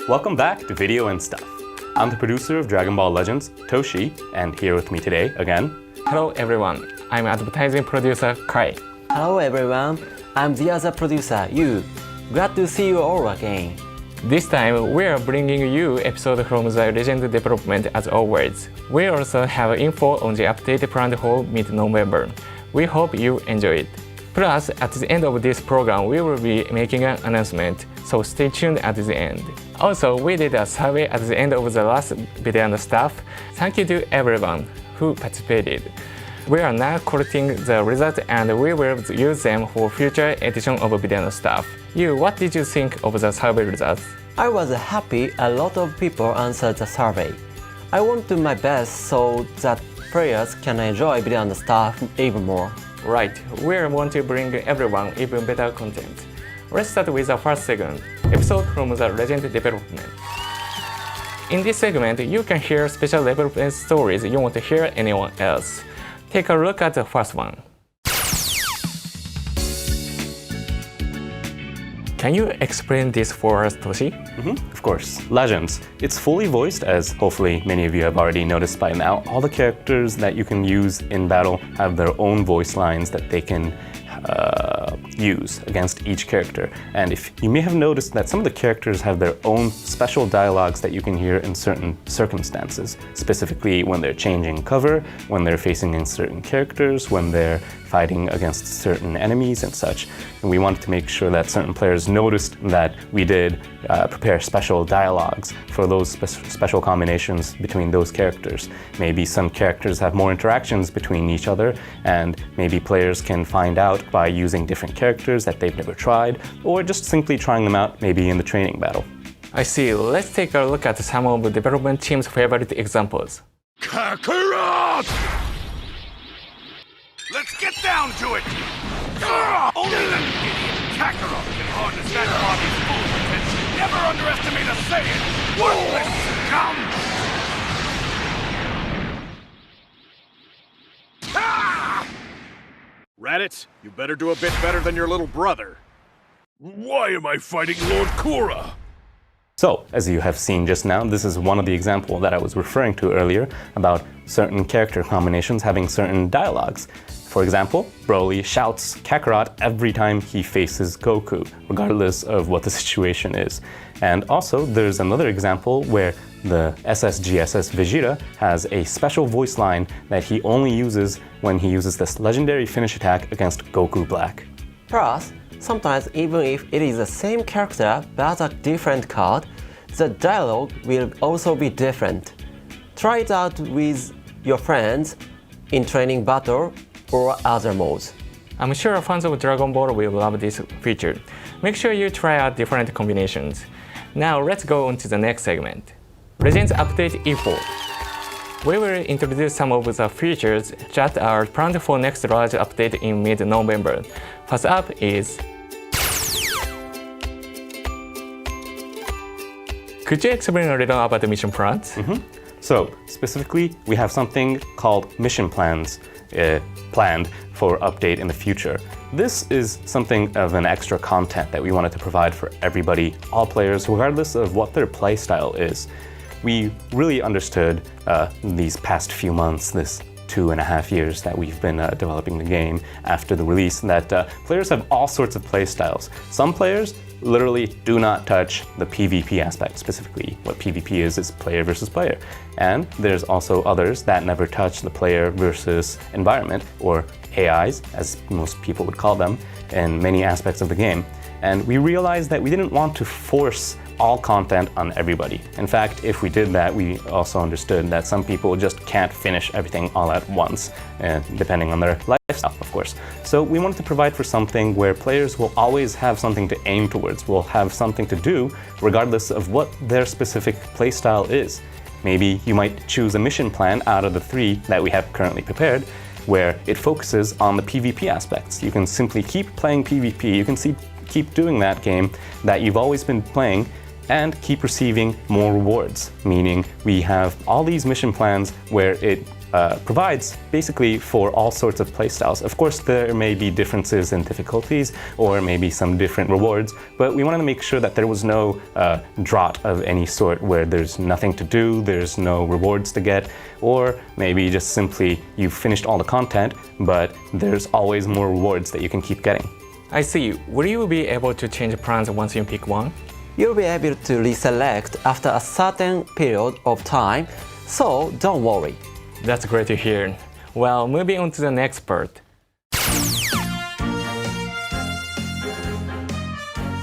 Welcome back to Video and Stuff. I'm the producer of Dragon Ball Legends, Toshi, and here with me today, again... Hello everyone, I'm advertising producer Kai. Hello everyone, I'm the other producer, Yu. Glad to see you all again. This time, we are bringing you episode from the Legend development as always. We also have info on the update planned for mid-November. We hope you enjoy it. Plus, at the end of this program, we will be making an announcement, so stay tuned at the end. Also, we did a survey at the end of the last Video and Stuff. Thank you to everyone who participated. We are now collecting the results and we will use them for future edition of Video and Stuff. Yu, what did you think of the survey results? I was happy a lot of people answered the survey. I want to do my best so that players can enjoy Video and Stuff even more. Right, we want to bring everyone even better content. Let's start with the first segment, episode from the Legend development. In this segment, you can hear special development stories you won't hear anyone else. Take a look at the first one. Can you explain this for us, Toshi? Of course. Legends. It's fully voiced, as hopefully many of you have already noticed by now. All the characters that you can use in battle have their own voice lines that they can use against each character. And if you may have noticed that some of the characters have their own special dialogues that you can hear in certain circumstances, specifically when they're changing cover, when they're facing in certain characters, when they're fighting against certain enemies and such. And we wanted to make sure that certain players noticed that we did prepare special dialogues for those special combinations between those characters. Maybe some characters have more interactions between each other, and maybe players can find out by using different characters that they've never tried, or just simply trying them out maybe in the training battle. I see. Let's take a look at some of the development team's favorite examples. Kakarot! Let's get down to it! Only that idiot Kakarot can harness that body's full potential. Never underestimate a Saiyan! Worthless scum! Raditz, you better do a bit better than your little brother. Why am I fighting Lord Kura? So, as you have seen just now, this is one of the examples that I was referring to earlier about certain character combinations having certain dialogues. For example, Broly shouts Kakarot every time he faces Goku, regardless of what the situation is. And also, there's another example where the SSGSS Vegeta has a special voice line that he only uses when he uses this legendary finish attack against Goku Black. Plus, sometimes even if it is the same character but a different card, the dialogue will also be different. Try it out with your friends in training battle or other modes. I'm sure fans of Dragon Ball will love this feature. Make sure you try out different combinations. Now let's go on to the next segment. Legends Update info. We will introduce some of the features that are planned for next large update in mid-November. First up is... Could you explain a little about the mission plans? So, specifically, we have something called mission plans planned for update in the future. This is something of an extra content that we wanted to provide for everybody, all players, regardless of what their play style is. We really understood these past few months, this 2.5 years that we've been developing the game after the release, that players have all sorts of play styles. Some players literally do not touch the PvP aspect. Specifically, what PvP is player versus player. And there's also others that never touch the player versus environment, or AIs, as most people would call them, in many aspects of the game. And we realized that we didn't want to force all content on everybody. In fact, if we did that, we also understood that some people just can't finish everything all at once, depending on their lifestyle, of course. So we wanted to provide for something where players will always have something to aim towards, will have something to do, regardless of what their specific playstyle is. Maybe you might choose a mission plan out of the 3 that we have currently prepared, where it focuses on the PvP aspects. You can simply keep playing PvP, you can keep doing that game that you've always been playing, and keep receiving more rewards, meaning we have all these mission plans where it provides basically for all sorts of playstyles. Of course, there may be differences in difficulties or maybe some different rewards, but we wanted to make sure that there was no drought of any sort where there's nothing to do, there's no rewards to get, or maybe just simply you've finished all the content, but there's always more rewards that you can keep getting. I see. Will you be able to change plans once you pick one? You'll be able to reselect after a certain period of time, so don't worry. That's great to hear. Well, moving on to the next part.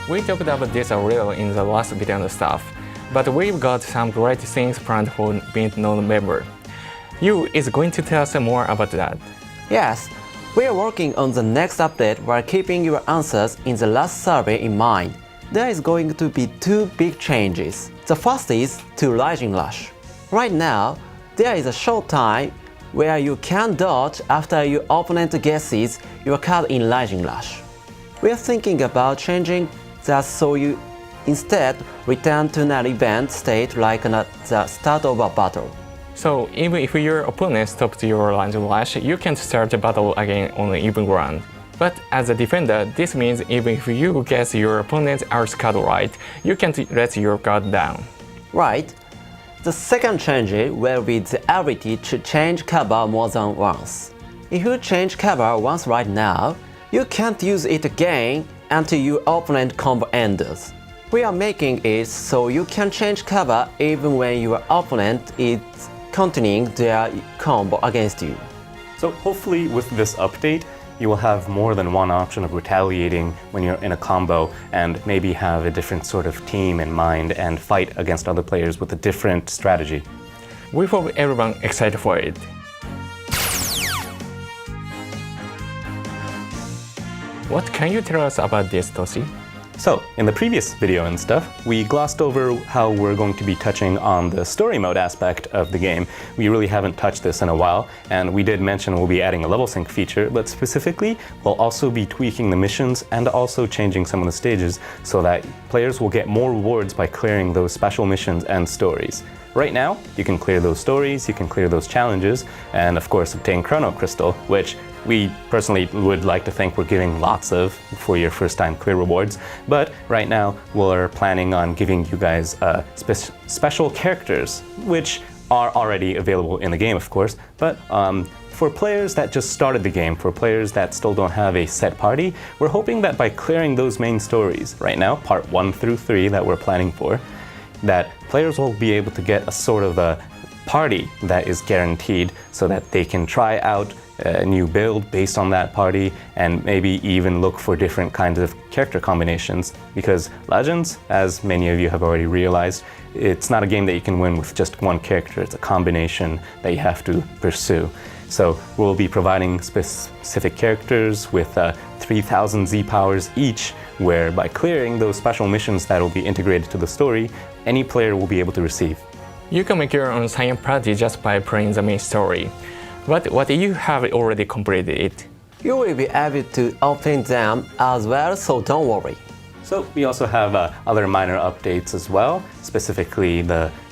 We talked about this a little in the last video and stuff, but we've got some great things planned for mid-November. Yu is going to tell us more about that. Yes, we are working on the next update while keeping your answers in the last survey in mind. There is going to be two big changes. The first is to Rising Rush. Right now, there is a short time where you can dodge after your opponent guesses your card in Rising Rush. We are thinking about changing that so you instead return to an event state like the start of a battle. So even if your opponent stops your Rising Rush, you can start the battle again on an even ground. But as a defender, this means even if you guess your opponent's arch card right, you can't let your guard down. Right. The second change will be the ability to change cover more than once. If you change cover once right now, you can't use it again until your opponent combo ends. We are making it so you can change cover even when your opponent is continuing their combo against you. So hopefully with this update, you will have more than one option of retaliating when you're in a combo and maybe have a different sort of team in mind and fight against other players with a different strategy. We hope everyone excited for it. What can you tell us about this, dossier? So, in the previous video and stuff, we glossed over how we're going to be touching on the story mode aspect of the game. We really haven't touched this in a while, and we did mention we'll be adding a level sync feature, but specifically, we'll also be tweaking the missions and also changing some of the stages so that players will get more rewards by clearing those special missions and stories. Right now, you can clear those stories, you can clear those challenges, and of course obtain Chrono Crystal, which we personally would like to think we're giving lots of for your first time clear rewards. But right now, we're planning on giving you guys special characters, which are already available in the game, of course. But for players that just started the game, for players that still don't have a set party, we're hoping that by clearing those main stories, right now, part 1 through 3 that we're planning for, that players will be able to get a sort of a party that is guaranteed so that they can try out a new build based on that party and maybe even look for different kinds of character combinations, because Legends, as many of you have already realized, it's not a game that you can win with just one character, it's a combination that you have to pursue. So we'll be providing specific characters with 3,000 Z powers each, where by clearing those special missions that will be integrated to the story, any player will be able to receive. You can make your own Saiyan party just by playing the main story. But what if you have already completed it? You will be able to open them as well, so don't worry. So we also have other minor updates as well, specifically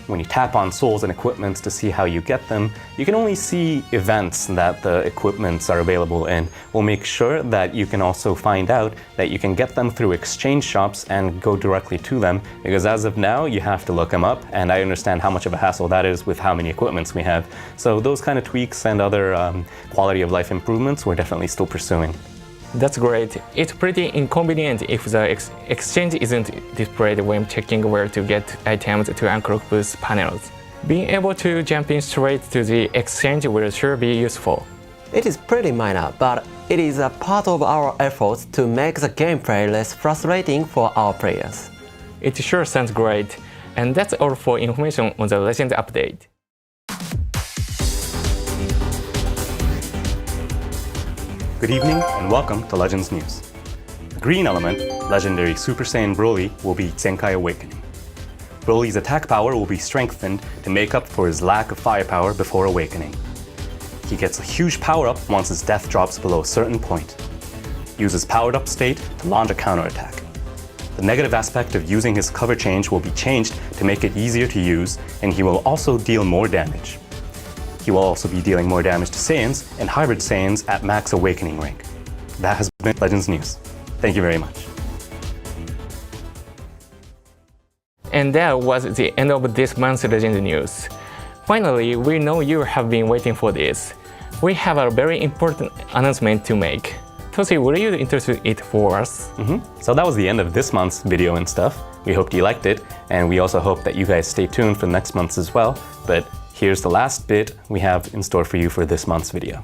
when you tap on souls and equipments to see how you get them, you can only see events that the equipments are available in. We'll make sure that you can also find out that you can get them through exchange shops and go directly to them, because as of now, you have to look them up, and I understand how much of a hassle that is with how many equipments we have. So those kind of tweaks and other quality of life improvements we're definitely still pursuing. That's great. It's pretty inconvenient if the exchange isn't displayed when checking where to get items to uncloak boost panels. Being able to jump in straight to the exchange will sure be useful. It is pretty minor, but it is a part of our efforts to make the gameplay less frustrating for our players. It sure sounds great. And that's all for information on the Legend update. Good evening and welcome to Legends News. The green element, legendary Super Saiyan Broly, will be Zenkai Awakening. Broly's attack power will be strengthened to make up for his lack of firepower before awakening. He gets a huge power-up once his death drops below a certain point. Uses powered up state to launch a counterattack. The negative aspect of using his cover change will be changed to make it easier to use, and he will also deal more damage. he will also be dealing more damage to Saiyans and hybrid Saiyans at max awakening rank. That has been Legends News. Thank you very much. And that was the end of this month's Legends News. Finally, we know you have been waiting for this. We have a very important announcement to make. Toshi, will you introduce it for us? So that was the end of this month's video and stuff. We hope you liked it, and we also hope that you guys stay tuned for next month's as well. But here's the last bit we have in store for you for this month's video.